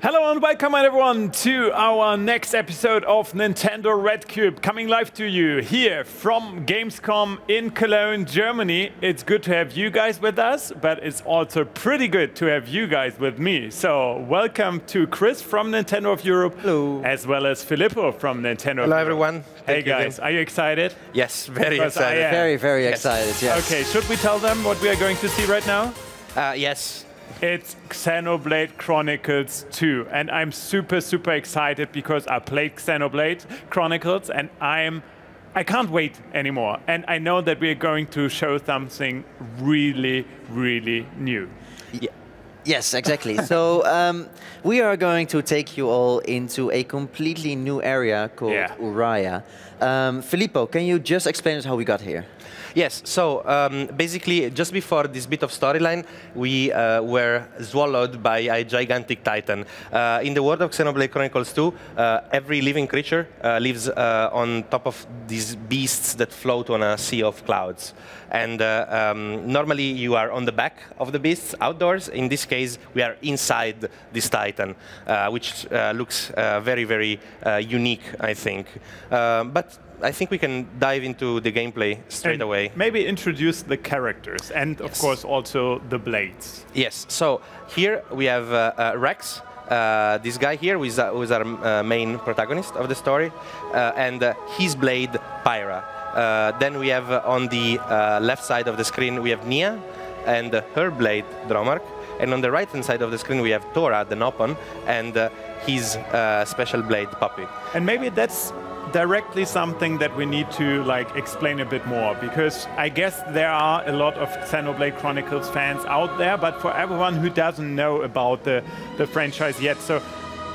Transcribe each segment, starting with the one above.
Hello and welcome everyone to our next episode of Nintendo Red Cube, coming live to you here from Gamescom in Cologne, Germany. It's good to have you guys with us, but it's also pretty good to have you guys with me. So welcome to Chris from Nintendo of Europe. Hello. As well as Filippo from Nintendo of Hello, Europe. everyone. Hey guys, are you excited? Yes, very Because excited. Very excited, yes. Okay, should we tell them what we are going to see right now? Yes. It's Xenoblade Chronicles 2, and I'm super excited because I played Xenoblade Chronicles and I can't wait anymore. And I know that we're going to show something really new. Yes, exactly. So we are going to take you all into a completely new area called Uraya. Filippo, can you just explain us how we got here? Yes, so basically, just before this bit of storyline, we were swallowed by a gigantic titan. In the world of Xenoblade Chronicles 2, every living creature lives on top of these beasts that float on a sea of clouds. And normally you are on the back of the beasts outdoors. In this case, we are inside this titan, which looks very unique, I think. But I think we can dive into the gameplay straight away. Maybe introduce the characters and, of course, also the blades. Yes, so here we have Rex, this guy here, who is our main protagonist of the story, and his blade, Pyra. Then we have on the left side of the screen, we have Nia, and her blade, Dromark. And on the right-hand side of the screen, we have Tora, the Nopon, and his special blade, Puppy. And maybe that's directly something that we need to explain a bit more, because I guess there are a lot of Xenoblade Chronicles fans out there, but for everyone who doesn't know about the franchise yet, so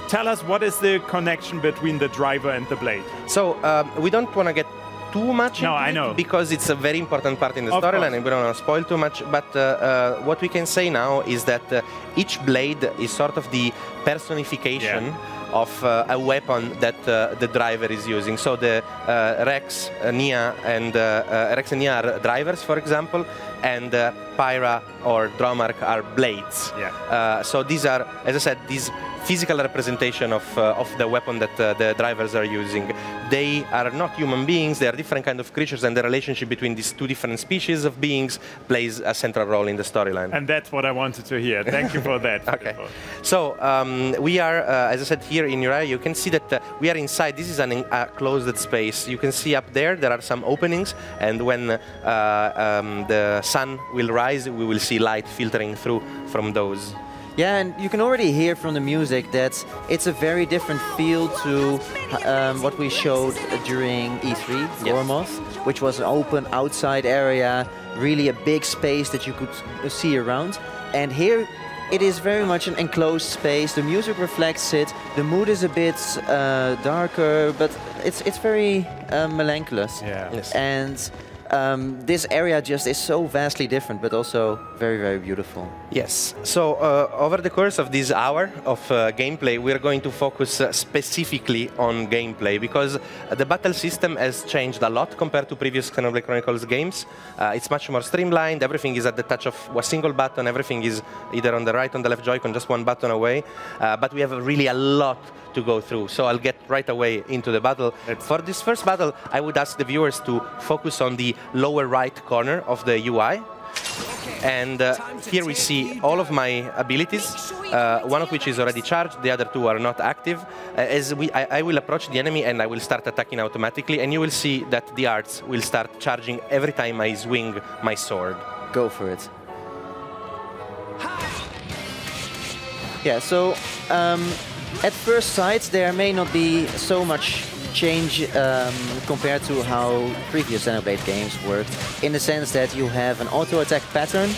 tell us, what is the connection between the driver and the blade? So we don't want to get too much into I know. it, because it's a very important part in the storyline and we don't want to spoil too much, but what we can say now is that each blade is sort of the personification of a weapon that the driver is using. So the Rex, Nia, and are drivers, for example, and Pyra or Dromark are blades. So these are, as I said, these physical representation of the weapon that the drivers are using. They are not human beings, they are different kind of creatures, and the relationship between these two different species of beings plays a central role in the storyline. And that's what I wanted to hear. Thank you for that. Okay. So we are, as I said, here in Uraya. You can see that we are inside. This is a closed space. You can see up there are some openings, and when the sun will rise, we will see light filtering through from those. Yeah, and you can already hear from the music that it's a very different feel to what we showed during E3, Gormoth, which was an open outside area, really a big space that you could see around. And here it is very much an enclosed space. The music reflects it. The mood is a bit darker, but it's very melancholous. Yes. And this area just is so vastly different, but also very beautiful. Yes. So over the course of this hour of gameplay, we're going to focus specifically on gameplay, because the battle system has changed a lot compared to previous Xenoblade Chronicles games. It's much more streamlined. Everything is at the touch of a single button. Everything is either on the right, on the left Joy-Con, just one button away. But we have really a lot to go through. So I'll get right away into the battle. For this first battle, I would ask the viewers to focus on the lower right corner of the UI. And here we see all of my abilities, one of which is already charged, the other two are not active. I will approach the enemy and I will start attacking automatically, and you will see that the arts will start charging every time I swing my sword. Go for it. Yeah, so at first sight there may not be so much change compared to how previous Xenoblade games worked, in the sense that you have an auto-attack pattern,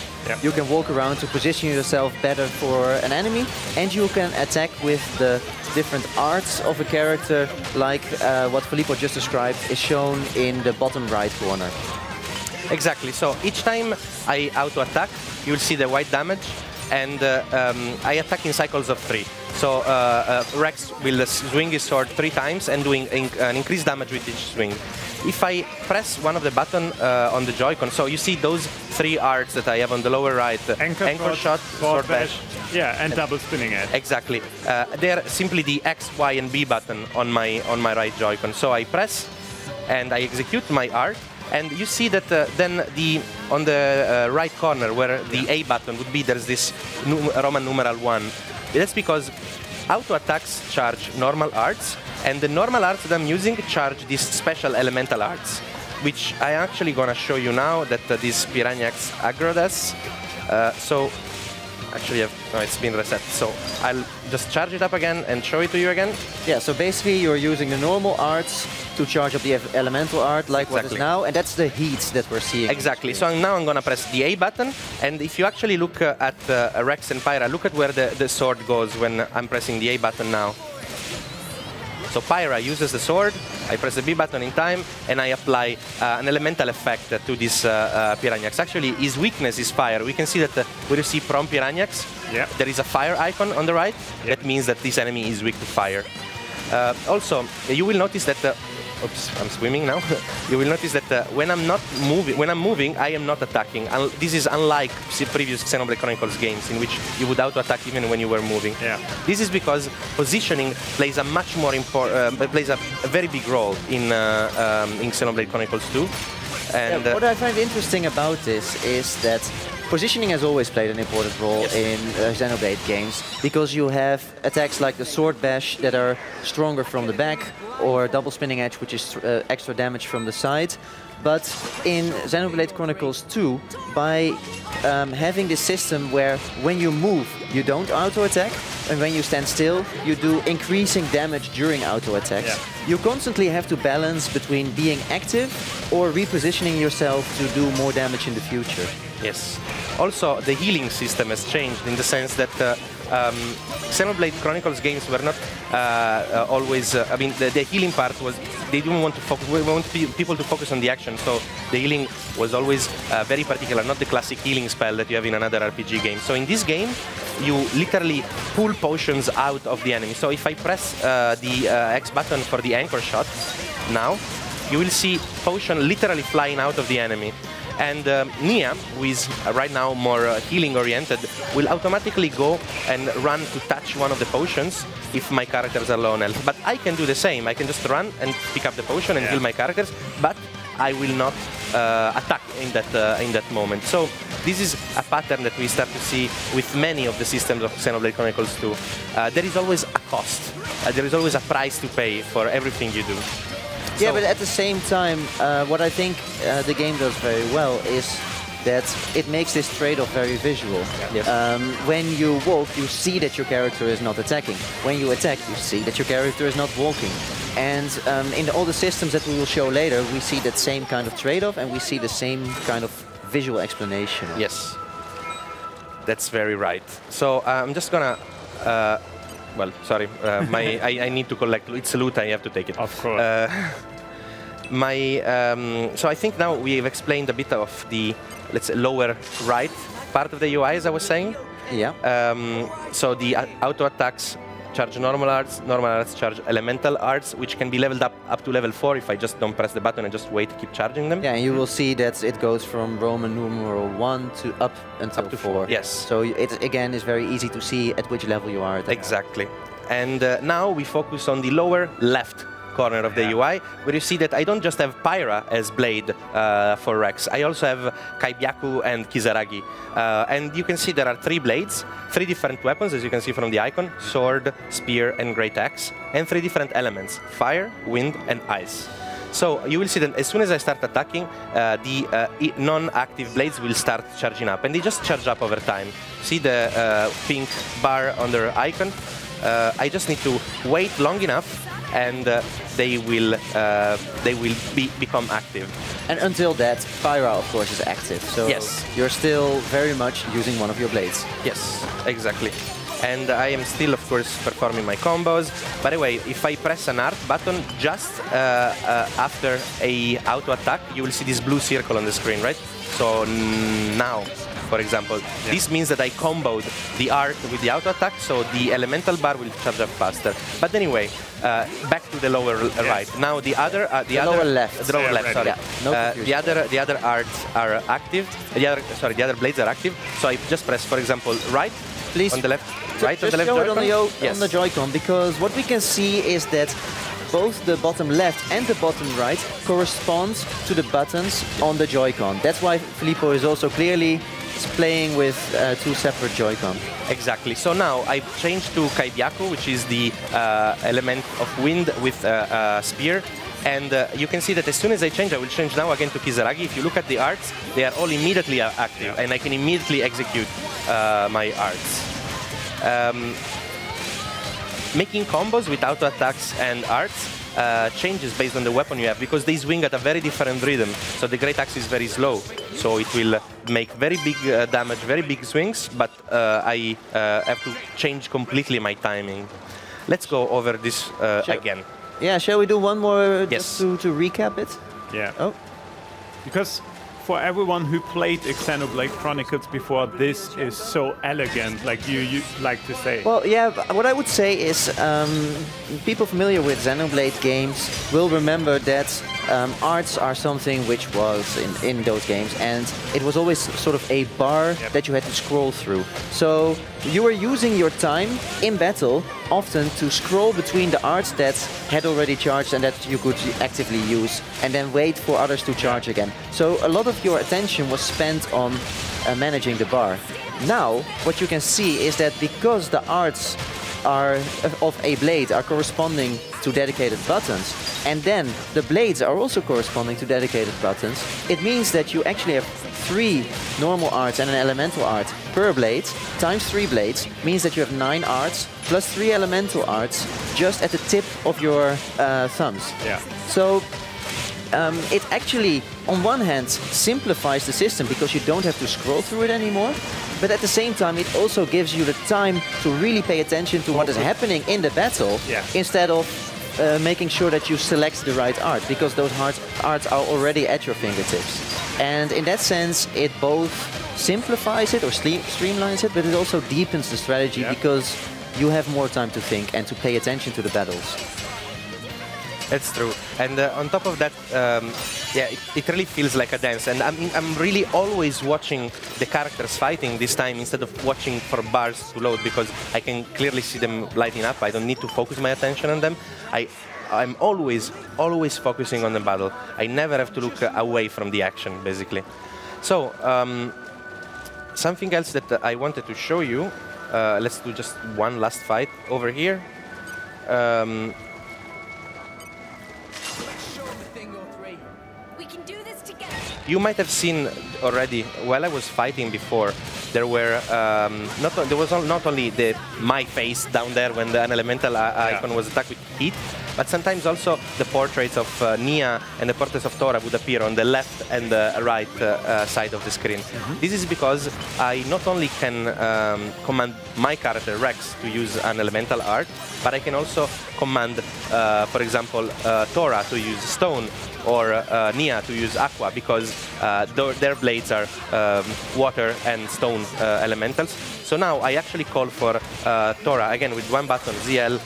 you can walk around to position yourself better for an enemy, and you can attack with the different arts of a character, like what Filippo just described is shown in the bottom right corner. Exactly, so each time I auto-attack, you'll see the white damage, and I attack in cycles of 3. So Rex will swing his sword 3 times and doing an increased damage with each swing. If I press one of the button on the Joy-Con, so you see those 3 arts that I have on the lower right, anchor shot, sword bash. Yeah, and double spinning edge. Exactly. They're simply the X, Y, and B button on my right Joy-Con. So I press and I execute my art. And you see that then on the right corner where the A button would be, there's this Roman numeral 1. That's because auto attacks charge normal arts, and the normal arts that I'm using charge these special elemental arts, which I actually gonna show you now that this Piranhax aggroed us. So actually, no, it's been reset. So I'll just charge it up again and show it to you again. Yeah, so basically you're using the normal arts to charge up the elemental art, like what is now, and that's the heats that we're seeing. Exactly. So now I'm going to press the A button, and if you actually look at Rex and Pyra, look at where the sword goes when I'm pressing the A button now. So Pyra uses the sword, I press the B button in time, and I apply an elemental effect to this Piranhax. Actually, his weakness is fire. We can see that where you see Prom Piranhax, there is a fire icon on the right. That means that this enemy is weak to fire. Also, you will notice that oops, I'm swimming now. You will notice that when I'm moving, I am not attacking. This is unlike previous Xenoblade Chronicles games in which you would auto-attack even when you were moving. Yeah. This is because positioning plays a much more plays a very big role in Xenoblade Chronicles 2. And what I find interesting about this is that positioning has always played an important role in Xenoblade games, because you have attacks like the Sword Bash that are stronger from the back, or double spinning edge, which is extra damage from the side. But in Xenoblade Chronicles 2, by having this system where when you move, you don't auto-attack, and when you stand still, you do increasing damage during auto-attacks. Yeah. You constantly have to balance between being active or repositioning yourself to do more damage in the future. Yes. Also, the healing system has changed in the sense that Xenoblade Chronicles games were not always. I mean, the healing part was they didn't want to focus. We want people to focus on the action, so the healing was always very particular, not the classic healing spell that you have in another RPG game. So in this game, you literally pull potions out of the enemy. So if I press the X button for the anchor shot now, you will see potion literally flying out of the enemy. And Nia, who is right now more healing-oriented, will automatically go and run to touch one of the potions if my characters are low on health. But I can do the same. I can just run and pick up the potion and heal my characters, but I will not attack in that moment. So this is a pattern that we start to see with many of the systems of Xenoblade Chronicles 2. There is always a cost. There is always a price to pay for everything you do. Yeah, but at the same time, what I think the game does very well is that it makes this trade-off very visual. Yes. When you walk, you see that your character is not attacking. When you attack, you see that your character is not walking. And in all the systems that we will show later, we see that same kind of trade-off, and we see the same kind of visual explanation. Yes, that's very right. So I'm just gonna... well, sorry, I need to collect. It's loot, I have to take it. Of course. So I think now we have explained a bit of the, let's say, lower right part of the UI, as I was saying. Yeah. So the auto attacks charge normal arts charge elemental arts, which can be leveled up to level 4 if I just don't press the button and just wait to keep charging them. Yeah, and you will see that it goes from Roman numeral 1 to up until 4. Yes. So it again is very easy to see at which level you are. Exactly. And now we focus on the lower left corner of the UI, where you see that I don't just have Pyra as blade for Rex. I also have Kaibyaku and Kisaragi. And you can see there are 3 blades, 3 different weapons, as you can see from the icon, sword, spear, and great axe, and 3 different elements, fire, wind, and ice. So you will see that as soon as I start attacking, the non-active blades will start charging up, and they just charge up over time. See the pink bar on their icon? I just need to wait long enough, and they will become active. And until that, Pyra, of course, is active. So yes, you're still very much using one of your blades. Yes, exactly. And I am still, of course, performing my combos. By the way, if I press an art button just after a auto attack, you will see this blue circle on the screen, right? So now, for example. This means that I comboed the art with the auto attack, so the elemental bar will charge up faster. But anyway, back to the lower right. Now the other, lower left. The lower left. Sorry. Yeah, no the other arts are active. The other blades are active. So I just press, for example, right. Please. On the left. Right on the left. Show it Joy-Con? on the Joy-Con, because what we can see is that both the bottom left and the bottom right correspond to the buttons on the Joy-Con. That's why Filippo is also clearly playing with two separate Joy-Con. Exactly. So now I've changed to Kaibiaku, which is the element of wind with a spear. And you can see that as soon as I change, I will change now again to Kisaragi. If you look at the arts, they are all immediately active, and I can immediately execute my arts. Making combos with auto attacks and arts changes based on the weapon you have, because they swing at a very different rhythm. So the Great Axe is very slow, so it will make very big damage, very big swings, but I have to change completely my timing. Let's go over this again. Yeah, shall we do one more Yes. just to recap it? Yeah. Oh. Because for everyone who played Xenoblade Chronicles before, this is so elegant, like you like to say. Well, yeah, what I would say is people familiar with Xenoblade games will remember that arts are something which was in those games, and it was always sort of a bar that you had to scroll through. So you were using your time in battle often to scroll between the arts that had already charged and that you could actively use, and then wait for others to charge again. So a lot of your attention was spent on managing the bar. Now, what you can see is that because the arts of a blade are corresponding to dedicated buttons, and then the blades are also corresponding to dedicated buttons, it means that you actually have 3 normal arts and an elemental art per blade, times 3 blades, means that you have 9 arts plus 3 elemental arts just at the tip of your thumbs. Yeah. So it actually, on one hand, simplifies the system because you don't have to scroll through it anymore, but at the same time it also gives you the time to really pay attention to what is happening in the battle, instead of making sure that you select the right art, because those arts are already at your fingertips. And in that sense, it both simplifies it or streamlines it, but it also deepens the strategy because you have more time to think and to pay attention to the battles. That's true. And on top of that, it really feels like a dance. And I'm really always watching the characters fighting this time instead of watching for bars to load, because I can clearly see them lighting up. I don't need to focus my attention on them. I'm always focusing on the battle. I never have to look away from the action, basically. So, something else that I wanted to show you. Let's do just one last fight over here. You might have seen already, while I was fighting before, there were not only my face down there when the elemental icon was attacked with heat, but sometimes also the portraits of Nia and the portraits of Tora would appear on the left and the right side of the screen. This is because I not only can command my character Rex to use an elemental art, but I can also command, for example, Tora to use stone, or Nia to use aqua, because their blades are water and stone elementals. So now I actually call for Tora, again with one button, ZL,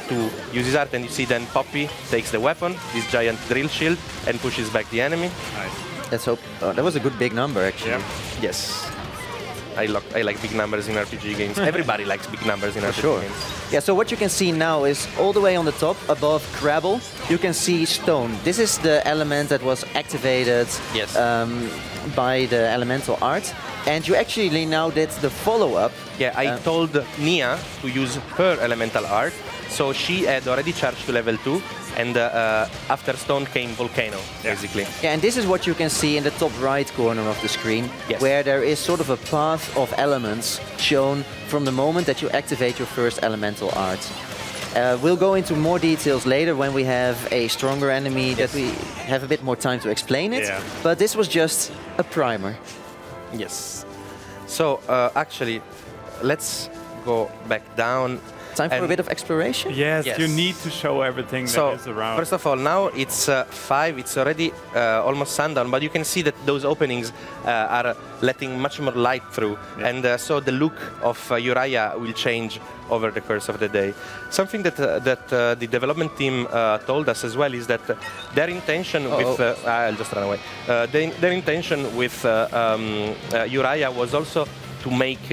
to use his art, and you see then Poppy takes the weapon, this giant drill shield, and pushes back the enemy. Nice. Let's hope. Oh, that was a good big number, actually. Yeah. Yes. I like big numbers in RPG games. Everybody likes big numbers in RPG games. Yeah, so what you can see now is all the way on the top, above Crabble, you can see stone. This is the element that was activated by the elemental art. And you actually now did the follow-up. Yeah, I told Nia to use her elemental art, so she had already charged to level 2. And after stone came volcano, basically. Yeah, and this is what you can see in the top right corner of the screen, where there is sort of a path of elements shown from the moment that you activate your first elemental art. We'll go into more details later when we have a stronger enemy that we have a bit more time to explain it. Yeah. But this was just a primer. Yes. So actually, let's go back down. Time for a bit of exploration? Yes, Yes. you need to show everything that is around. First of all, now it's 5. It's already almost sundown, but you can see that those openings are letting much more light through, and so the look of Uriah will change over the course of the day. Something that the development team told us as well is that their intention with I'll just run away. Their intention with Uriah was also to make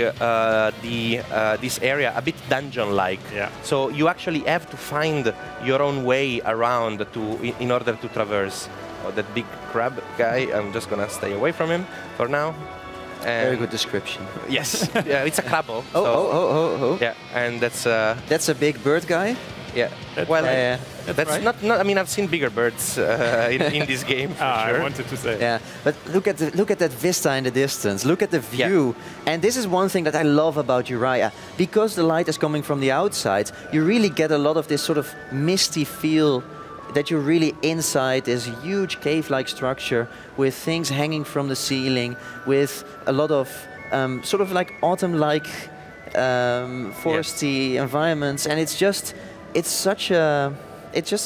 this area a bit dungeon-like. Yeah. So you actually have to find your own way around in order to traverse. Oh, that big crab guy, I'm just gonna stay away from him for now. And Very good description. yes, yeah, it's a crabbo. Oh. Yeah, and that's That's a big bird guy? yeah. That's Well, right. that's right. not. I mean, I've seen bigger birds in this game. For sure. I wanted to say. Yeah, but look at that vista in the distance. Look at the view. And this is one thing that I love about Uriah. Because the light is coming from the outside, you really get a lot of this sort of misty feel that you're really inside this huge cave-like structure with things hanging from the ceiling, with a lot of sort of like autumn-like foresty environments, and it's just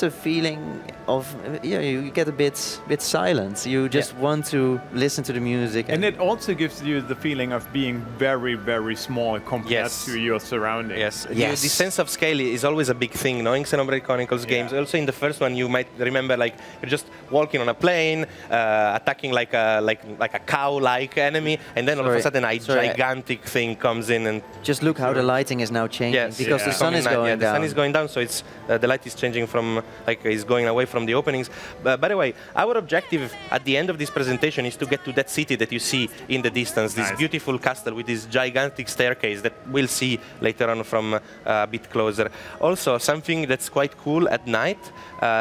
a feeling of you get a bit silent. You just want to listen to the music, And it also gives you the feeling of being very, very small compared to your surroundings. Yes. The sense of scale is always a big thing, knowing Xenoblade Chronicles games. Also in the first one, you might remember like you're just walking on a plane, attacking like a cow-like enemy, and then all of a sudden a gigantic thing comes in and just look how the lighting is now changing because the sun is going down. The sun is going down, so it's the light is changing from is going away from the openings. By the way, our objective at the end of this presentation is to get to that city that you see in the distance, this beautiful castle with this gigantic staircase that we'll see later on from a bit closer. Also, something that's quite cool at night,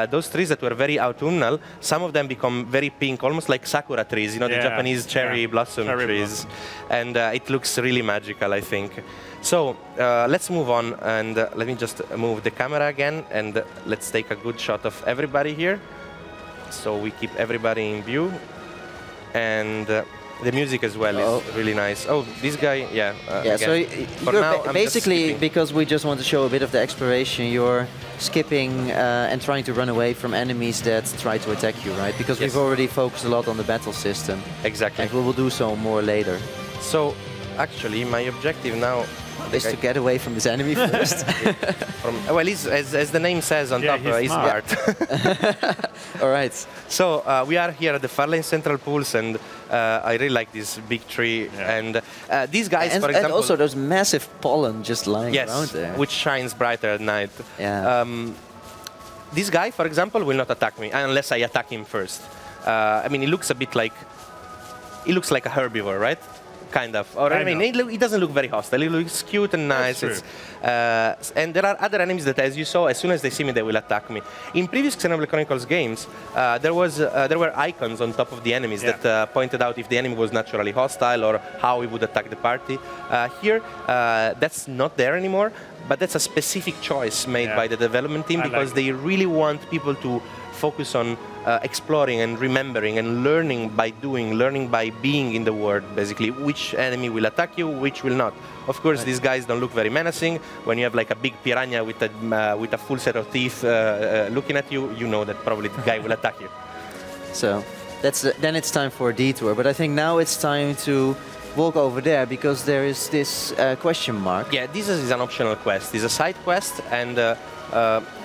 those trees that were very autumnal, some of them become very pink, almost like sakura trees, you know, the Japanese cherry blossom trees. And it looks really magical, I think. So let's move on, and let me just move the camera again, and let's take a good shot of everybody here. So we keep everybody in view, and the music as well is really nice. Oh, this guy, so you're basically, because we just want to show a bit of the exploration, you're skipping and trying to run away from enemies that try to attack you, right? Because we've already focused a lot on the battle system. Exactly. And we will do so more later. So actually, my objective now is to get away from this enemy first. Well, as the name says on top, he's smart. All right. So we are here at the Farlane Central Pools, and I really like this big tree. And these guys, for example, and also those massive pollen just lying around there, which shines brighter at night. Yeah. This guy, for example, will not attack me unless I attack him first. I mean, he looks a herbivore, right? Kind of. Or I mean, he doesn't look very hostile. He looks cute and nice. And there are other enemies that, as you saw, as soon as they see me, they will attack me. In previous Xenoblade Chronicles games, there were icons on top of the enemies that pointed out if the enemy was naturally hostile or how he would attack the party. Here, that's not there anymore, but that's a specific choice made by the development team because they really want people to focus on exploring and remembering and learning by doing, learning by being in the world, basically, which enemy will attack you, which will not. Of course, these guys don't look very menacing. When you have like a big piranha with a full set of teeth looking at you, you know that probably the guy will attack you. So then it's time for a detour. But I think now it's time to walk over there because there is this question mark. Yeah, this is an optional quest. It's a side quest, and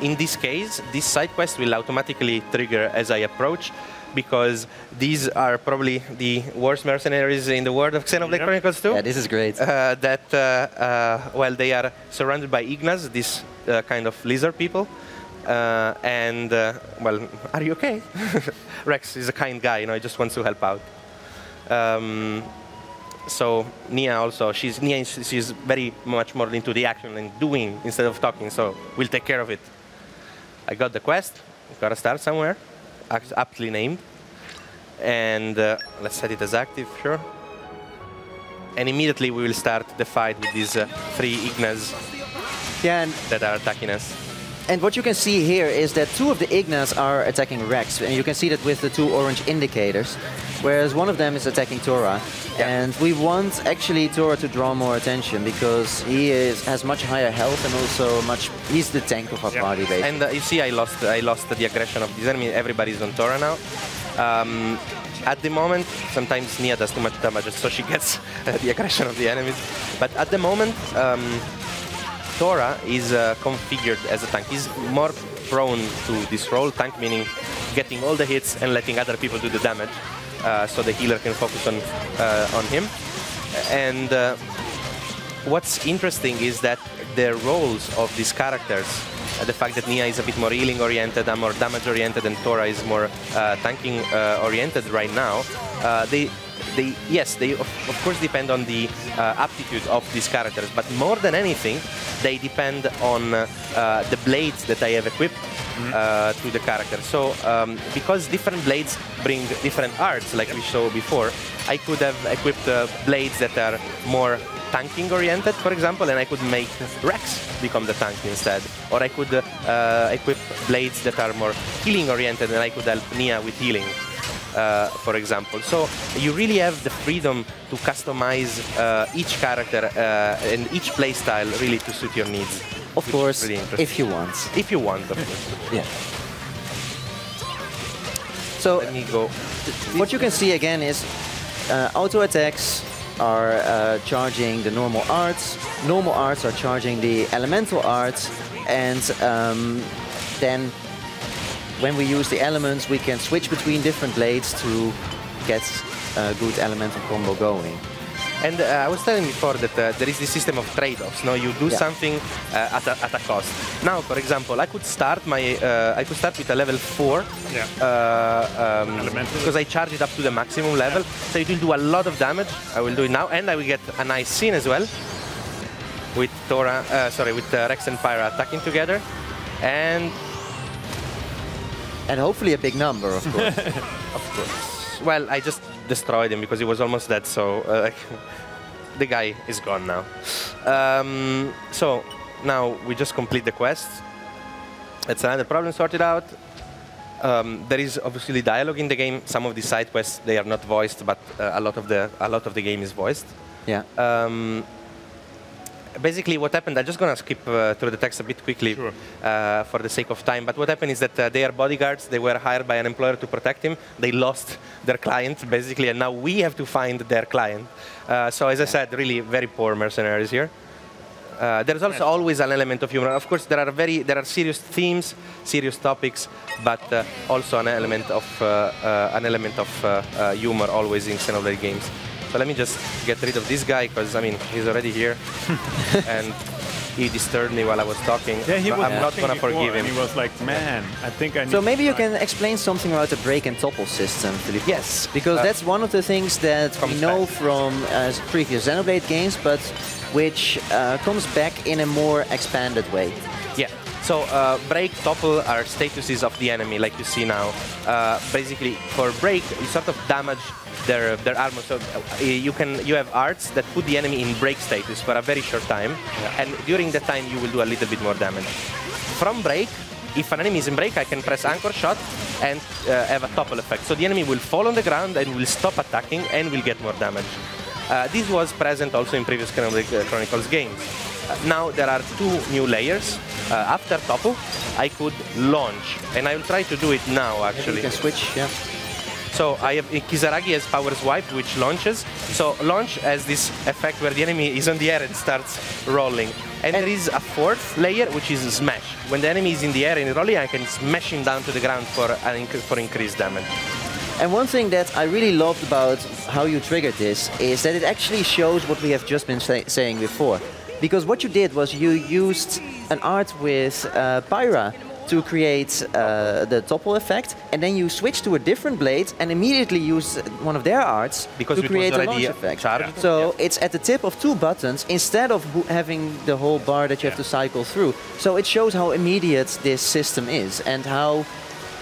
in this case, this side quest will automatically trigger as I approach, because these are probably the worst mercenaries in the world of Xenoblade Chronicles 2. Yeah, this is great. Well, they are surrounded by Ignas, this kind of lizard people. Well, are you okay? Rex is a kind guy, you know, he just wants to help out. So Nia also, she's very much more into the action and doing instead of talking, so we'll take care of it. I got the quest, gotta start somewhere, aptly named. And let's set it as active, sure. And immediately we will start the fight with these 3 Ignas that are attacking us. And what you can see here is that two of the Ignas are attacking Rex, and you can see that with the two orange indicators, whereas one of them is attacking Tora. Yeah. And we want actually Tora to draw more attention because he has much higher health and also he's the tank of our party basically. And you see, I lost the aggression of this enemy. Everybody's on Tora now. At the moment, sometimes Nia does too much damage, so she gets the aggression of the enemies. But at the moment, Tora is configured as a tank. He's more prone to this role, tank meaning getting all the hits and letting other people do the damage, so the healer can focus on him. And what's interesting is that the roles of these characters, the fact that Nia is a bit more healing oriented and more damage oriented, and Tora is more tanking oriented right now, they of course depend on the aptitude of these characters, but more than anything, they depend on the blades that I have equipped to the character. So because different blades bring different arts, like we saw before, I could have equipped blades that are more tanking oriented, for example, and I could make Rex become the tank instead. Or I could equip blades that are more healing oriented, and I could help Nia with healing, for example. So you really have the freedom to customize each character and each playstyle really to suit your needs. Of course, really if you want. If you want, of course. Yeah. So let me go. What you can see again is auto attacks are charging the normal arts are charging the elemental arts, and then when we use the elements we can switch between different blades to get a good elemental combo going. And I was telling before that there is this system of trade-offs. No, you do something at a cost. Now, for example, I could start with a level 4 because I charge it up to the maximum level, so it will do a lot of damage. I will do it now, and I will get a nice scene as well with with Rex and Pyra attacking together, and hopefully a big number, of course. Of course. Well, I just destroyed him because he was almost dead, so the guy is gone now. So now we just complete the quest. That's another problem sorted out. There is obviously dialogue in the game. Some of the side quests, they are not voiced, but a lot of the game is voiced. Yeah. Basically, what happened, I'm just going to skip through the text a bit quickly for the sake of time, but what happened is that they are bodyguards. They were hired by an employer to protect him. They lost their client, basically, and now we have to find their client. So as I said, really very poor mercenaries here. There's also always an element of humor. Of course, there are serious themes, serious topics, but also an element of humor always in Xenoblade games. So let me just get rid of this guy, because I mean he's already here, and he disturbed me while I was talking. Yeah, he was. I'm not gonna forgive him. He was like, man, I think I need. So maybe you can explain something about the break and topple system, Philippe. Yes, because that's one of the things that we know from previous Xenoblade games, but which comes back in a more expanded way. Yeah. So break, topple are statuses of the enemy, like you see now. Basically, for break, you sort of damage their armor. So you have arts that put the enemy in break status for a very short time, and during that time you will do a little bit more damage. From break, if an enemy is in break, I can press anchor shot and have a topple effect. So the enemy will fall on the ground and will stop attacking and will get more damage. This was present also in previous Xenoblade Chronicles games. Now there are two new layers. After topple, I could launch, and I will try to do it now actually. You can switch, yeah. So I have Kisaragi as power swipe, which launches. So launch has this effect where the enemy is on the air and starts rolling. And there is a fourth layer, which is smash. When the enemy is in the air and rolling, I can smash him down to the ground for increased damage. And one thing that I really loved about how you triggered this is that it actually shows what we have just been saying before. Because what you did was you used an art with Pyra to create the topple effect, and then you switch to a different blade and immediately use one of their arts to create a launch effect. So it's at the tip of two buttons instead of having the whole bar that you have to cycle through. So it shows how immediate this system is and how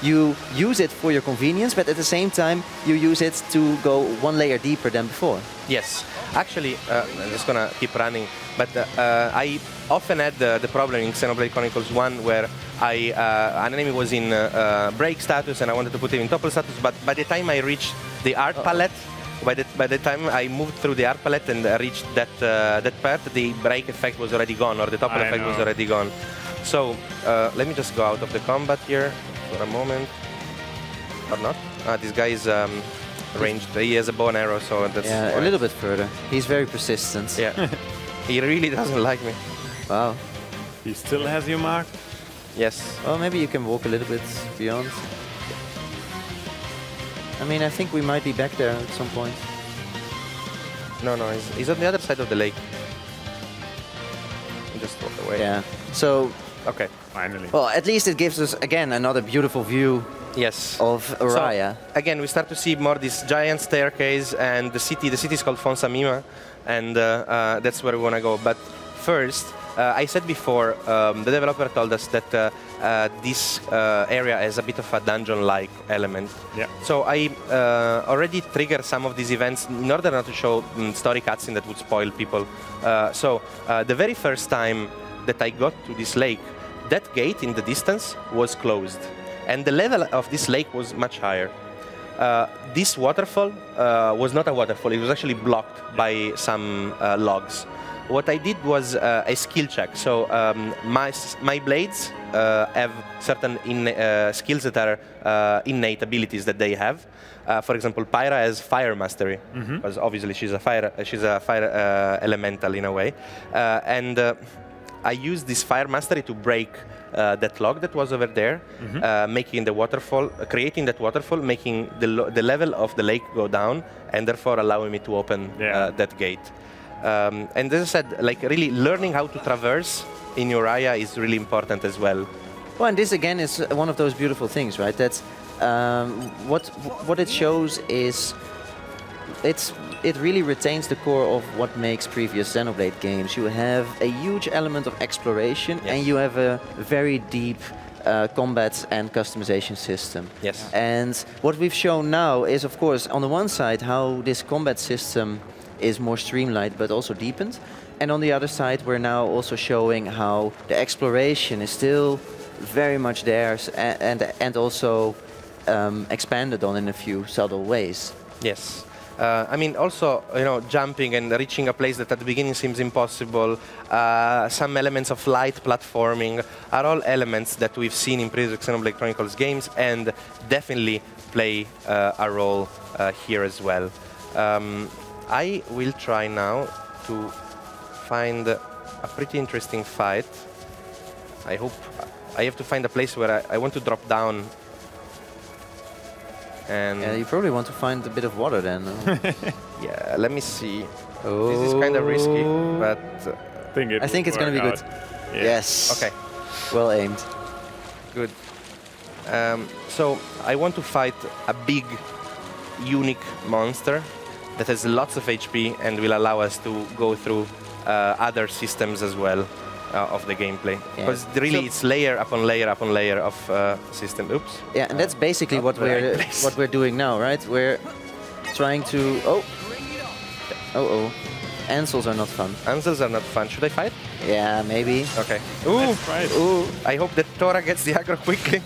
you use it for your convenience, but at the same time you use it to go one layer deeper than before. Yes, actually, I'm just gonna keep running, but I often had the problem in Xenoblade Chronicles 1 where an enemy was in break status and I wanted to put him in topple status, but by the time I reached the art palette, by the time I moved through the art palette and reached that part, the break effect was already gone, or the topple effect was already gone. So let me just go out of the combat here for a moment. Or not? This guy is ranged. He has a bow and arrow, so that's a little bit further. He's very persistent. Yeah. He really doesn't like me. Wow. He still has you marked? Yes. Well, maybe you can walk a little bit beyond. I mean, I think we might be back there at some point. No, he's on the other side of the lake. Just walk away. Yeah. So. Okay. Finally. Well, at least it gives us again another beautiful view. Yes. Of Araya. So, again, we start to see more this giant staircase and the city. The city is called Fonsamima, and that's where we want to go. But first, I said before, the developer told us that this area has a bit of a dungeon-like element. Yeah. So I already triggered some of these events in order not to show story cutscene that would spoil people. So the very first time that I got to this lake, that gate in the distance was closed. And the level of this lake was much higher. This waterfall was not a waterfall. It was actually blocked by some logs. What I did was a skill check. So my blades have certain skills that are innate abilities that they have. For example, Pyra has fire mastery, because obviously she's a fire elemental in a way. And I used this fire mastery to break that log that was over there, making the waterfall, creating that waterfall, making the level of the lake go down, and therefore allowing me to open that gate. And as I said, like really learning how to traverse in Araya is really important as well. Well, and this again is one of those beautiful things, right? That's what it shows is it really retains the core of what makes previous Xenoblade games. You have a huge element of exploration, and you have a very deep combat and customization system. Yes. And what we've shown now is, of course, on the one side, how this combat system is more streamlined but also deepened. And on the other side, we're now also showing how the exploration is still very much there and also expanded on in a few subtle ways. Yes. I mean, also, jumping and reaching a place that at the beginning seems impossible, some elements of light platforming are all elements that we've seen in previous Xenoblade Chronicles games and definitely play a role here as well. I will try now to find a pretty interesting fight. I hope I have to find a place where I want to drop down. And yeah, you probably want to find a bit of water then. Yeah, let me see. Oh. This is kind of risky, but I think it's going to be good. Yeah. Yes. Okay. Well aimed. Good. So I want to fight a big, unique monster that has lots of HP and will allow us to go through other systems as well of the gameplay. Because really it's layer upon layer upon layer of system. Oops. Yeah, and that's basically what we're doing now, right? We're trying to... Oh. Ansels are not fun. Ansels are not fun. Should I fight? Yeah, maybe. Okay. Ooh. Ooh. I hope that Tora gets the aggro quickly.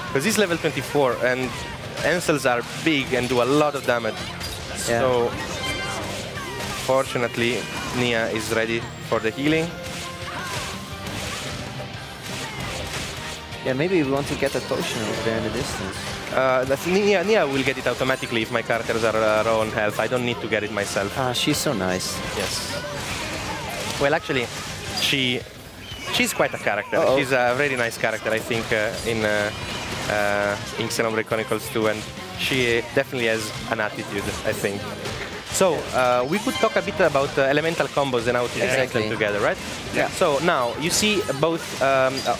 Because he's level 24 and Ansels are big and do a lot of damage. Yeah. So, fortunately, Nia is ready for the healing. Yeah, maybe we want to get a potion over there in the distance. Nia will get it automatically if my characters are low on health. I don't need to get it myself. Ah, she's so nice. Yes. Well, actually, she's quite a character. She's a very nice character, I think, in Xenoblade Chronicles 2, and she definitely has an attitude, I think. So, we could talk a bit about elemental combos and how to connect them together, right? Yeah. So, now, you see both,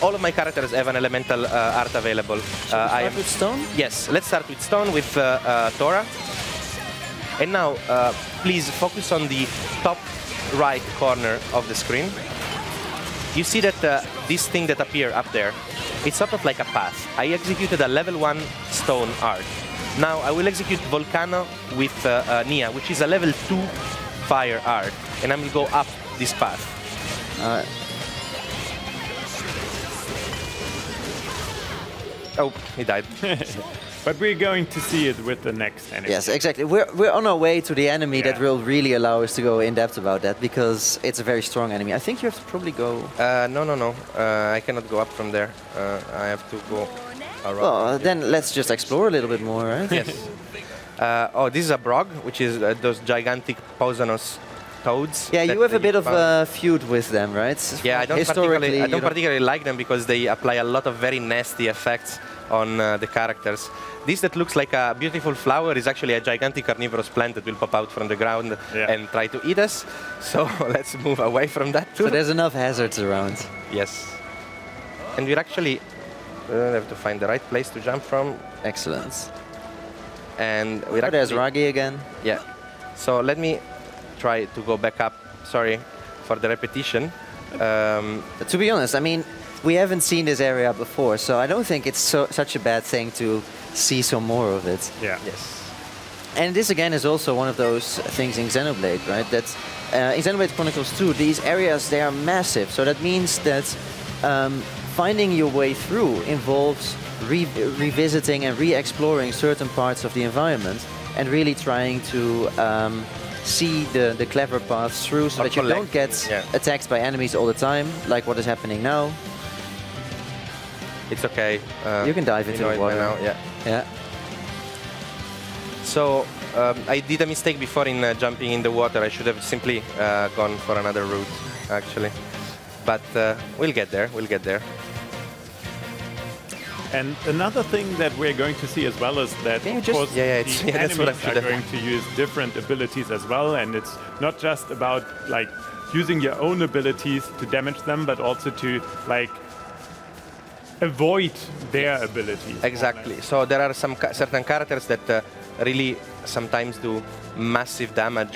all of my characters have an elemental art available. Should we start with stone? Yes, let's start with stone with Tora. And now, please focus on the top right corner of the screen. You see that this thing that appears up there, it's sort of like a path. I executed a level 1 stone art. Now I will execute Volcano with Nia, which is a level 2 fire art, and I will go up this path. Oh, he died. But we're going to see it with the next enemy. Yes, exactly. We're on our way to the enemy that Yeah. will really allow us to go in depth about that, because it's a very strong enemy. I think you have to probably go... No. I cannot go up from there. I have to go around. Well, then let's just explore a little bit more, right? Yes. Oh, this is a Brog, which is those gigantic poisonous toads. Yeah, that you have a bit of found. a feud with them, right? Yeah, I don't Historically, particularly like them because they apply a lot of very nasty effects on the characters. This that looks like a beautiful flower is actually a gigantic carnivorous plant that will pop out from the ground and try to eat us. So let's move away from that too. So there's enough hazards around. Yes. And we're actually have to find the right place to jump from. Excellent. And we're There's Ragi again. Yeah. So let me try to go back up. Sorry for the repetition. But to be honest, I mean, we haven't seen this area before, so I don't think it's such a bad thing to see some more of it. Yeah. Yes. And this again is also one of those things in Xenoblade, right? That in Xenoblade Chronicles 2, these areas, they are massive. So that means that finding your way through involves revisiting and re-exploring certain parts of the environment and really trying to see the clever paths through so that you don't get attacked by enemies all the time, like what is happening now. It's okay. You can dive into the water. Now, Yeah. So I did a mistake before in jumping in the water. I should have simply gone for another route, actually. But we'll get there. We'll get there. And another thing that we're going to see as well is that, of course, the enemies are going to use different abilities as well, and it's not just about like using your own abilities to damage them, but also to like avoid their abilities. Exactly. So there are some certain characters that really sometimes do massive damage,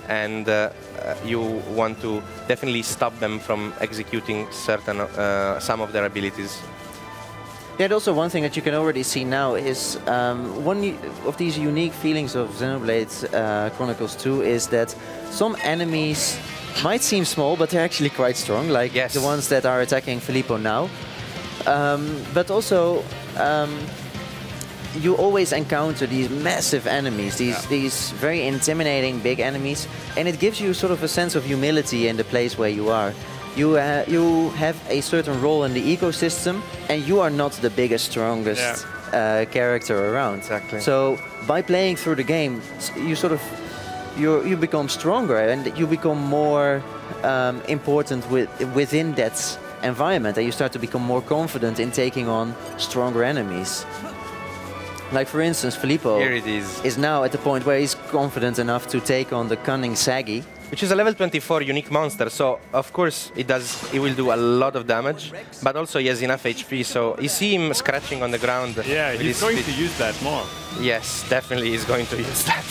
and you want to definitely stop them from executing certain some of their abilities. Yeah, and also one thing that you can already see now is one of these unique feelings of Xenoblade Chronicles 2 is that some enemies might seem small, but they're actually quite strong, like the ones that are attacking Filippo now. But also, you always encounter these massive enemies, these very intimidating big enemies, and it gives you sort of a sense of humility in the place where you are. You have a certain role in the ecosystem, and you are not the biggest, strongest character around. Exactly. So by playing through the game, you sort of you become stronger, and you become more important within that environment, and you start to become more confident in taking on stronger enemies. Like for instance, Filippo is now at the point where he's confident enough to take on the cunning Saggy, which is a level 24 unique monster, so of course it will do a lot of damage, but also he has enough HP, so you see him scratching on the ground. Yeah, he's going to use that more. Yes, definitely he's going to use that.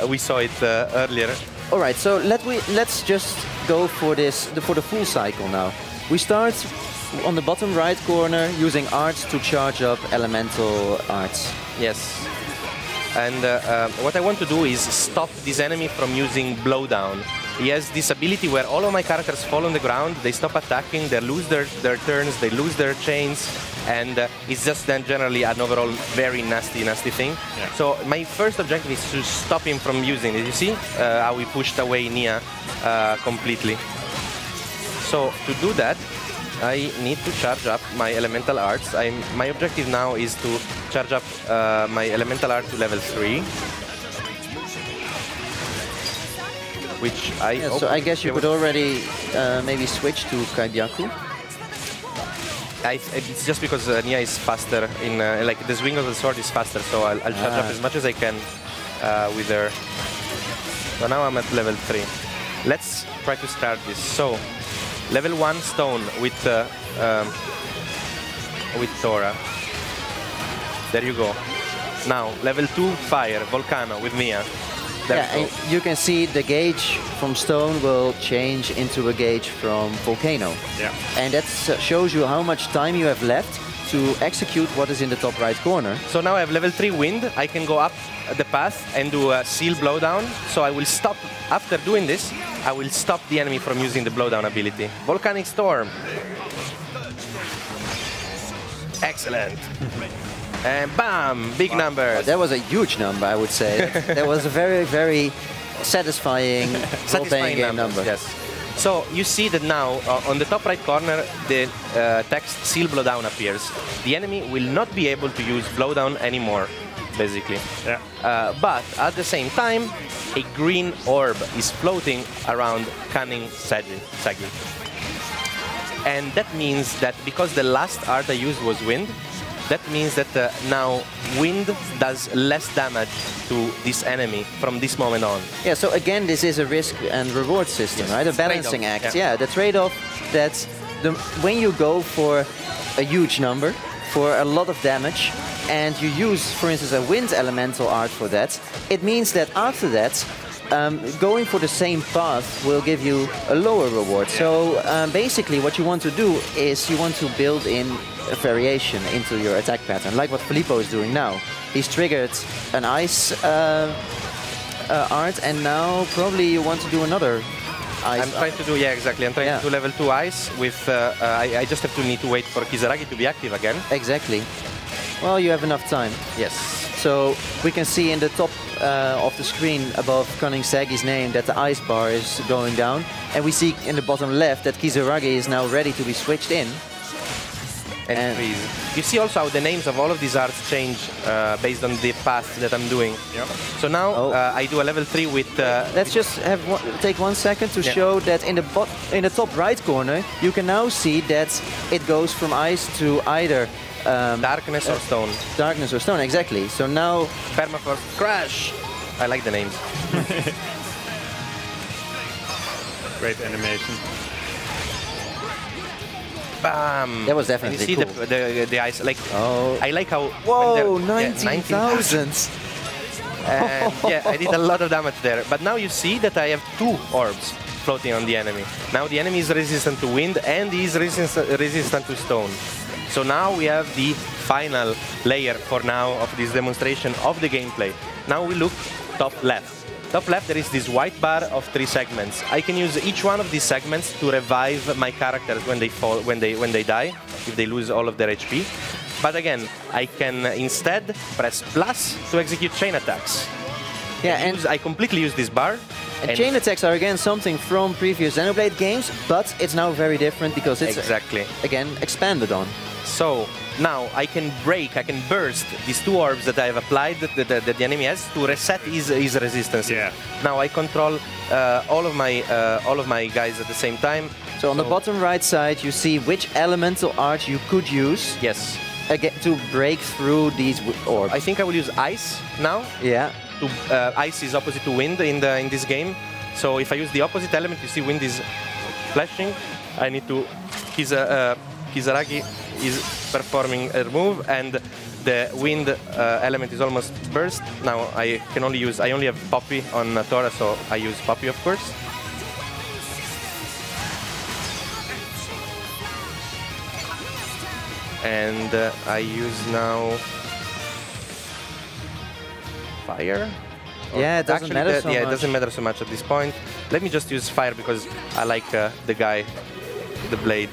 We saw it earlier. All right, so let's just go for the full cycle now. We start on the bottom right corner using arts to charge up elemental arts. Yes. And what I want to do is stop this enemy from using blowdown. He has this ability where all of my characters fall on the ground, they stop attacking, they lose their turns, they lose their chains, and it's just then generally an overall very nasty thing. Yeah. So my first objective is to stop him from using it. You see how we pushed away Nia completely. So to do that, I need to charge up my elemental arts. My objective now is to charge up my elemental art to level 3. Which so I guess you could already maybe switch to Kaibaku. It's just because Nia is faster in like the swing of the sword is faster, so I'll charge up as much as I can with her. So now I'm at level 3. Let's try to start this. So level 1 stone with Tora. There you go. Now level 2 fire Volcano with Mia. And you can see the gauge from stone will change into a gauge from volcano. Yeah. And that shows you how much time you have left to execute what is in the top right corner. So now I have level 3 wind. I can go up the path and do a seal blowdown. So I will stop, after doing this, I will stop the enemy from using the blowdown ability. Volcanic storm. Excellent. And bam, big number. That was a huge number, I would say. That was a very, very satisfying role-playing game number. Yes. So you see that now on the top right corner the text seal blowdown appears. The enemy will not be able to use blowdown anymore, basically. Yeah. But at the same time, a green orb is floating around Cunning Segi. And that means that because the last art I used was wind, that means that now wind does less damage to this enemy from this moment on. Yeah, so again, this is a risk and reward system, right? A balancing act. Yeah, the trade-off that when you go for a huge number, for a lot of damage, and you use, for instance, a wind elemental art for that, it means that after that, going for the same path will give you a lower reward. So basically what you want to do is you want to build in a variation into your attack pattern, like what Filippo is doing now. He's triggered an ice art, and now probably you want to do another ice. I'm trying to do, yeah, exactly. I'm trying to do level 2 ice with, I just have to need to wait for Kisaragi to be active again. Exactly. Well, you have enough time. Yes. So we can see in the top of the screen above Cunning Segi's name that the ice bar is going down. And we see in the bottom left that Kisaragi is now ready to be switched in. And freeze. You see also how the names of all of these arts change based on the path that I'm doing. Yep. So now I do a level 3 with... Let's just take 1 second to show that in the top right corner, you can now see that it goes from ice to either... darkness or stone. Darkness or stone, exactly. So now... Permafrost crash! I like the names. Great animation. Bam! That was definitely cool. cool. The ice, like, I like how... Whoa, 19,000! Yeah, I did a lot of damage there. But now you see that I have 2 orbs floating on the enemy. Now the enemy is resistant to wind and he is resistant to stone. So now we have the final layer for now of this demonstration of the gameplay. Now we look top left. Top left there is this white bar of 3 segments. I can use each one of these segments to revive my characters when they fall, when they die, if they lose all of their HP. But again, I can instead press plus to execute chain attacks. Yeah, and I completely use this bar. And chain attacks are again something from previous Xenoblade games, but it's now very different because it's again expanded on. So now I can break, I can burst these 2 orbs that I have applied that the enemy has to reset his resistance. Yeah. Now I control all of my guys at the same time. So on the bottom right side you see which elemental art you could use. Yes. Again, to break through these orbs. I think I will use ice now. Yeah. Ice is opposite to wind in this game. So if I use the opposite element, you see wind is flashing. I need to... Kisaragi is performing a move and the wind element is almost burst. Now I only have Poppy on Tora, so I use Poppy, of course. And I use now fire. Yeah, it doesn't matter so much. Yeah, it doesn't matter so much at this point. Let me just use fire because I like the guy, the blade,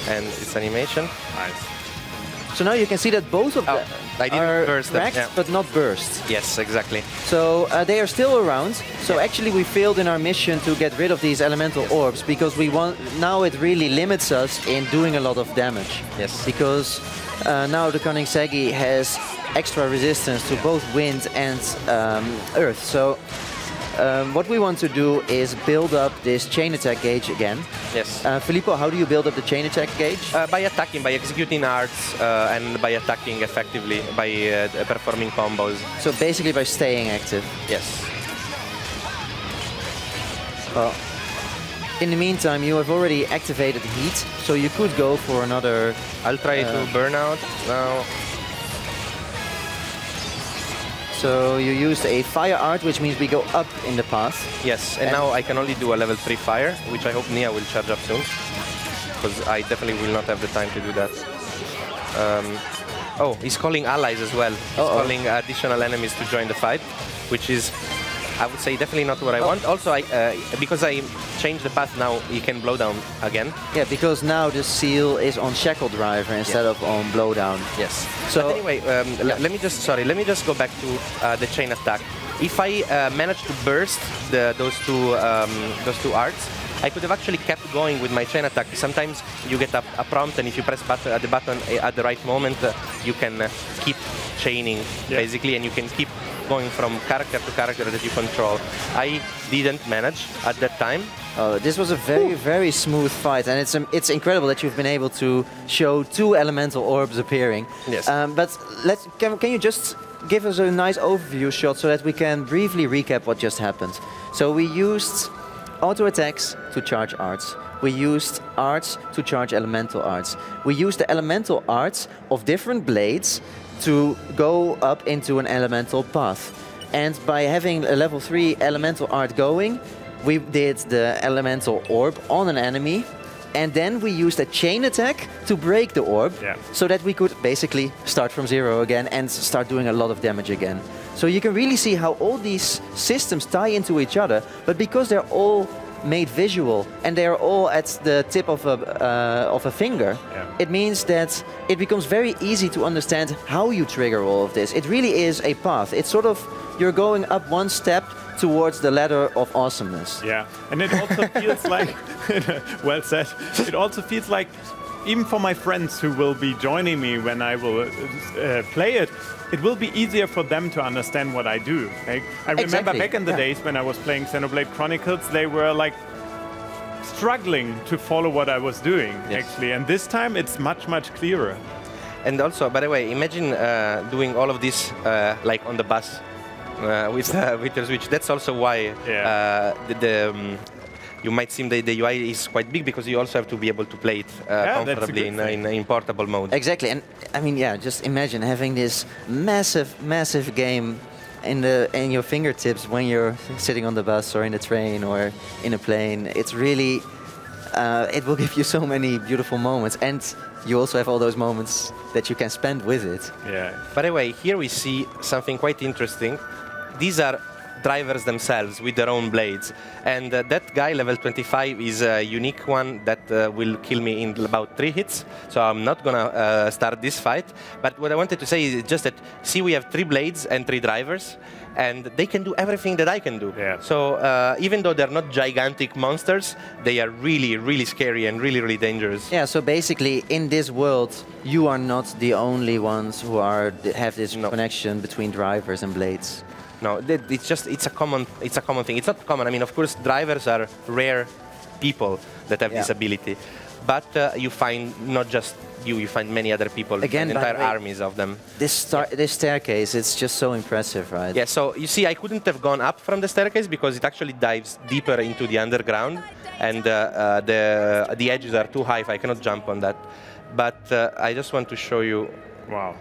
and its animation. Nice. So now you can see that both of them are cracked, but not burst. Yes, exactly. So they are still around. So actually we failed in our mission to get rid of these elemental orbs because we want now it really limits us in doing a lot of damage. Yes. Because now the Cunning Segi has extra resistance to both wind and earth. So what we want to do is build up this chain attack gauge again. Yes. Filippo, how do you build up the chain attack gauge? By attacking, by executing arts, and by attacking effectively, by performing combos. So basically by staying active. Yes. Well, in the meantime, you have already activated heat, so you could go for another... I'll try to burn out now. So you used a fire art, which means we go up in the path. Yes, and now I can only do a level 3 fire, which I hope Nia will charge up soon, because I definitely will not have the time to do that. Oh, he's calling allies as well. He's calling additional enemies to join the fight, which is I would say definitely not what I want. Also, because I changed the path now, you can blow down again. Yeah, because now the seal is on shackle driver instead of on blowdown. Yes. So but anyway, let me just go back to the chain attack. If I manage to burst those two arts, I could have actually kept going with my chain attack. Sometimes you get a prompt, and if you press the button at the right moment, you can keep chaining, basically, and you can keep going from character to character that you control. I didn't manage at that time. This was a very smooth fight, and it's incredible that you've been able to show 2 elemental orbs appearing. Yes. But can you just give us a nice overview shot so that we can briefly recap what just happened? So we used auto attacks to charge arts. We used arts to charge elemental arts. We used the elemental arts of different blades to go up into an elemental path. And by having a level 3 elemental art going, we did the elemental orb on an enemy, and then we used a chain attack to break the orb, so that we could basically start from 0 again and start doing a lot of damage again. So you can really see how all these systems tie into each other, but because they're all made visual and they're all at the tip of a finger, it means that it becomes very easy to understand how you trigger all of this. It really is a path. It's sort of, you're going up one step towards the ladder of awesomeness. Yeah, and it also feels like, well said, it also feels like, even for my friends who will be joining me when I will play it, it will be easier for them to understand what I do. Like, I remember back in the days when I was playing Xenoblade Chronicles, they were like struggling to follow what I was doing, actually. And this time it's much clearer. And also, by the way, imagine doing all of this like on the bus with your Switch. That's also why you might seem that the UI is quite big, because you also have to be able to play it comfortably in portable mode. Exactly, and I mean, just imagine having this massive game in your fingertips when you're sitting on the bus or in a train or in a plane. It's really, it will give you so many beautiful moments, and you also have all those moments that you can spend with it. Yeah. By the way, here we see something quite interesting. These are drivers themselves with their own blades, and that guy level 25 is a unique one that will kill me in about 3 hits, so I'm not gonna start this fight. But what I wanted to say is just that, see, we have 3 blades and 3 drivers, and they can do everything that I can do. So even though they're not gigantic monsters, they are really scary and really dangerous. Yeah, so basically in this world you are not the only ones who have this connection between drivers and blades. No, it's a common thing. It's not common. I mean, of course, drivers are rare people that have this ability, but you find not just you find many other people, again, entire armies of them. This staircase, it's just so impressive, right? Yeah, so you see, I couldn't have gone up from the staircase because it actually dives deeper into the underground, and the edges are too high, if I cannot jump on that. But I just want to show you. Wow.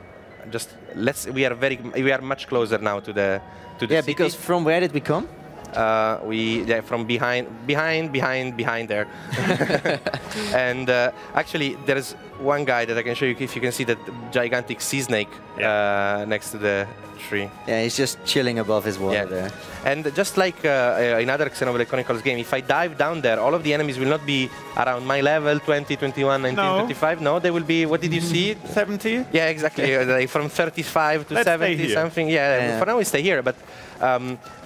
Just we are much closer now to the city. Because from where did we come? From behind there. And actually, there's one guy that I can show you, if you can see that gigantic sea snake next to the tree. Yeah, he's just chilling above his water there. And just like in other Xenoblade Chronicles game, if I dive down there, all of the enemies will not be around my level, 20, 21, 19, 25. No, they will be, what did you see? 70? Yeah, exactly. Like from 35 to 70 something. Yeah, for now we stay here. But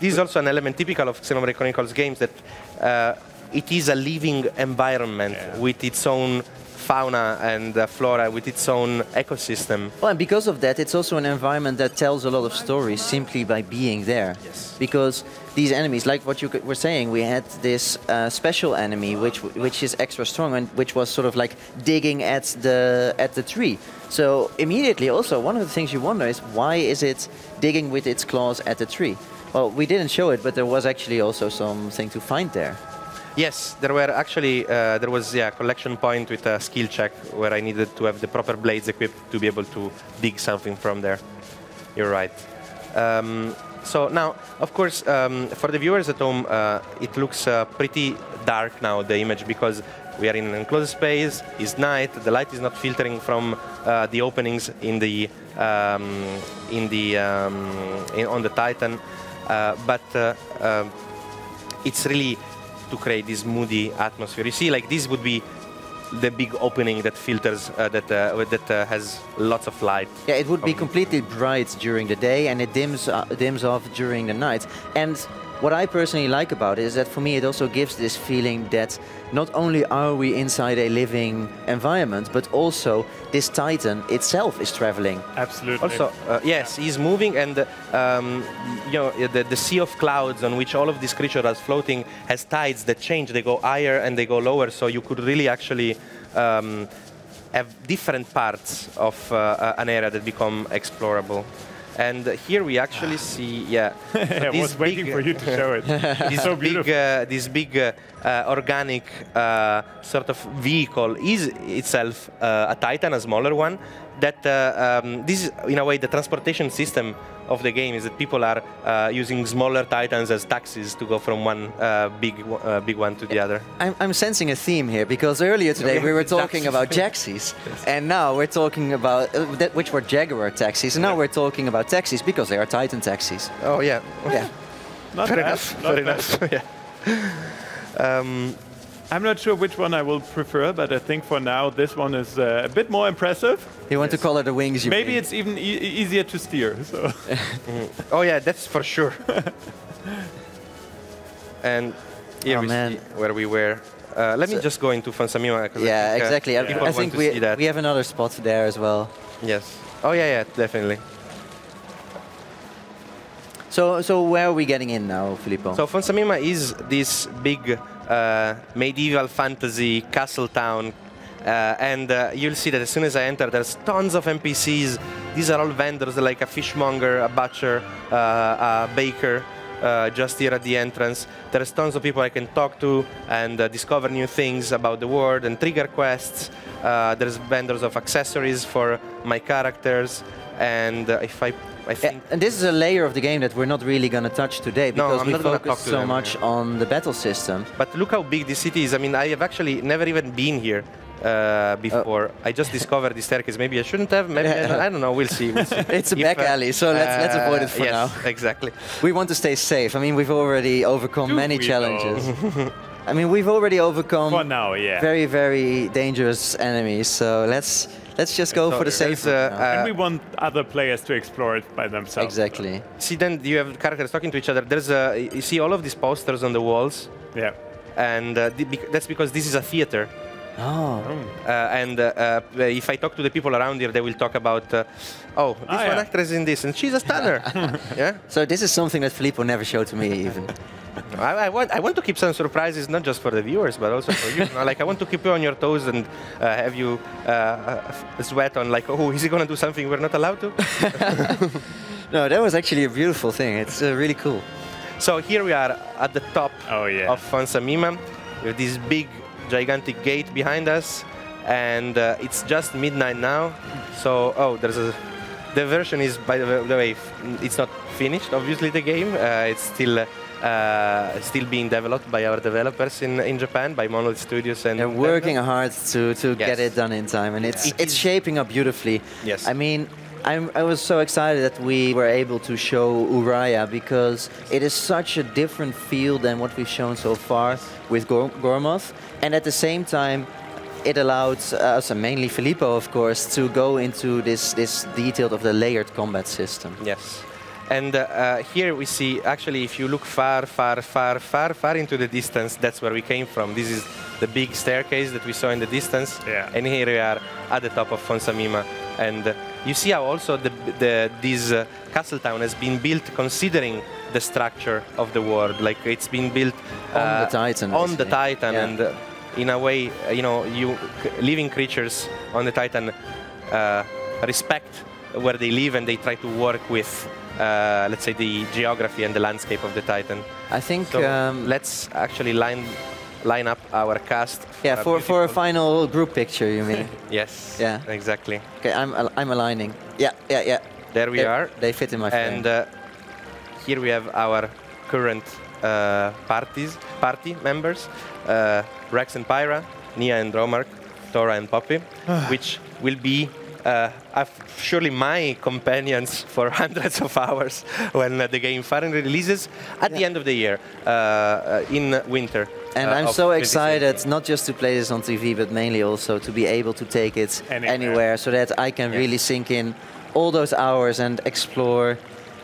this is also an element typical of Xenoblade Chronicles games, that it is a living environment with its own fauna and flora, with its own ecosystem. Well, and because of that, it's also an environment that tells a lot of stories simply by being there. Yes. Because these enemies, like what you were saying, we had this special enemy which is extra strong and which was sort of like digging at the tree. So immediately, also one of the things you wonder is, why is it digging with its claws at the tree? Well, we didn't show it, but there was actually also something to find there. Yes, there were actually, there was a collection point with a skill check where I needed to have the proper blades equipped to be able to dig something from there. You're right. So now, of course, for the viewers at home, it looks pretty dark now, the image, because we are in an enclosed space, it's night, the light is not filtering from the openings on the Titan. but it's really to create this moody atmosphere. You see, like this would be the big opening that filters, that has lots of light. Yeah, it would be completely bright during the day, and it dims off during the night. And what I personally like about it is that for me it also gives this feeling that not only are we inside a living environment, but also this Titan itself is traveling. Absolutely. Also, yes, he's moving, and you know, the sea of clouds on which all of these creatures are floating has tides that change. They go higher and they go lower, so you could really actually have different parts of an area that become explorable. And here we actually see, yeah. So I was waiting for you to show it. It's so beautiful. This big organic sort of vehicle is itself a Titan, a smaller one. That this is, in a way, the transportation system of the game is that people are using smaller Titans as taxis to go from one big one to the other. I'm sensing a theme here, because earlier today we were talking about Jaxies, and now we're talking about, which were Jaguar taxis, and now we're talking about taxis because they are Titan taxis. Oh, yeah. Yeah. Not Fair bad, enough. not Fair bad. enough. Yeah. I'm not sure which one I will prefer, but I think for now this one is a bit more impressive. You want to color the wings, you Maybe mean? it's even easier to steer. So. Oh yeah, that's for sure. And here we see where we were. Let me just go into Fonsamima. Yeah, I think, exactly. I think we have another spot there as well. Yes. Oh yeah, definitely. So where are we getting in now, Filippo? So Fonsamima is this big medieval fantasy castle town, and you'll see that as soon as I enter, there's tons of NPCs. These are all vendors, like a fishmonger, a butcher, a baker, just here at the entrance. There's tons of people I can talk to and discover new things about the world and trigger quests. There's vendors of accessories for my characters, and I think... And this is a layer of the game that we're not really going to touch today, because we focus so much on the battle system. But look how big this city is. I mean, I have actually never even been here before. I just discovered the staircase. Maybe I shouldn't have. Maybe I don't know. We'll see. We'll see. It's a back alley, so let's avoid it for now. Exactly. We want to stay safe. I mean, we've already overcome many challenges. I mean, we've already overcome for now, very, very dangerous enemies. So let's just go for the safe route now. And we want other players to explore it by themselves. Exactly. See, then you have characters talking to each other. There's you see all of these posters on the walls. Yeah. And that's because this is a theater. Oh. And if I talk to the people around here, they will talk about, oh, this one actress in this, and she's a stunner. Yeah. So this is something that Filippo never showed to me, even. I want to keep some surprises, not just for the viewers, but also for you. Like, I want to keep you on your toes and have you sweat on, like, oh, is he going to do something we're not allowed to? No, that was actually a beautiful thing. It's really cool. So here we are at the top of Fonsamima, with this big, gigantic gate behind us, and it's just midnight now. So, the version is, by the way, it's not finished, obviously, the game. It's still being developed by our developers in Japan, by Monolith Studios. And they're working hard to get it done in time, and it's shaping up beautifully. Yes. I mean, I was so excited that we were able to show Uraya, because it is such a different feel than what we've shown so far with Gormoth, and at the same time it allowed us, and mainly Filippo of course, to go into this detail of the layered combat system. Yes. And here we see, actually, if you look far into the distance, that's where we came from. This is the big staircase that we saw in the distance. Yeah. And here we are at the top of Fonsamima. And you see how also this castle town has been built considering the structure of the world. Like, it's been built on the Titan. On the Titan. Yeah. And in a way, you know, living creatures on the Titan respect where they live, and they try to work with let's say, the geography and the landscape of the Titan. I think so let's actually line up our cast. Yeah, for a final group picture, you mean? Yes. Yeah. Exactly. Okay, I'm aligning. Yeah. There we are. They fit in my frame. And here we have our current party members: Rex and Pyra, Nia and Romark, Tora and Poppy, which will be surely my companions for hundreds of hours when the game finally releases at the end of the year in winter. And I'm so excited, not just to play this on TV, but mainly also to be able to take it anywhere so that I can really sink in all those hours and explore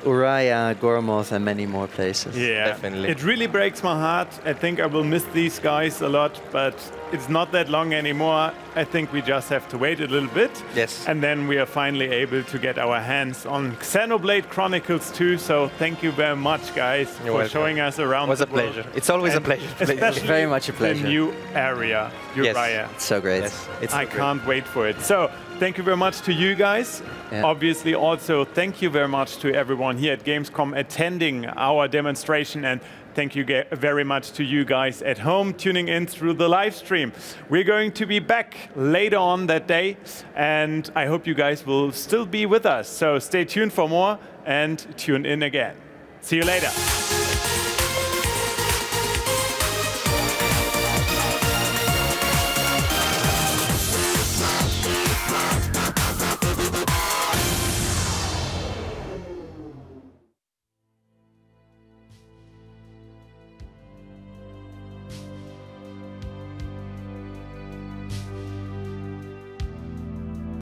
Uriah, Gormoth, and many more places. Yeah, definitely. It really breaks my heart. I think I will miss these guys a lot, but it's not that long anymore. I think we just have to wait a little bit. Yes. And then we are finally able to get our hands on Xenoblade Chronicles 2. So thank you very much, guys, for showing us around. It was a pleasure. It's always a pleasure. Especially very much a pleasure. The new area, Uriah. Yes. It's so great. Yes. I can't wait for it. So thank you very much to you guys. Yeah. Obviously, also thank you very much to everyone here at Gamescom attending our demonstration, and thank you very much to you guys at home tuning in through the live stream. We're going to be back later on that day, and I hope you guys will still be with us. So stay tuned for more and tune in again. See you later.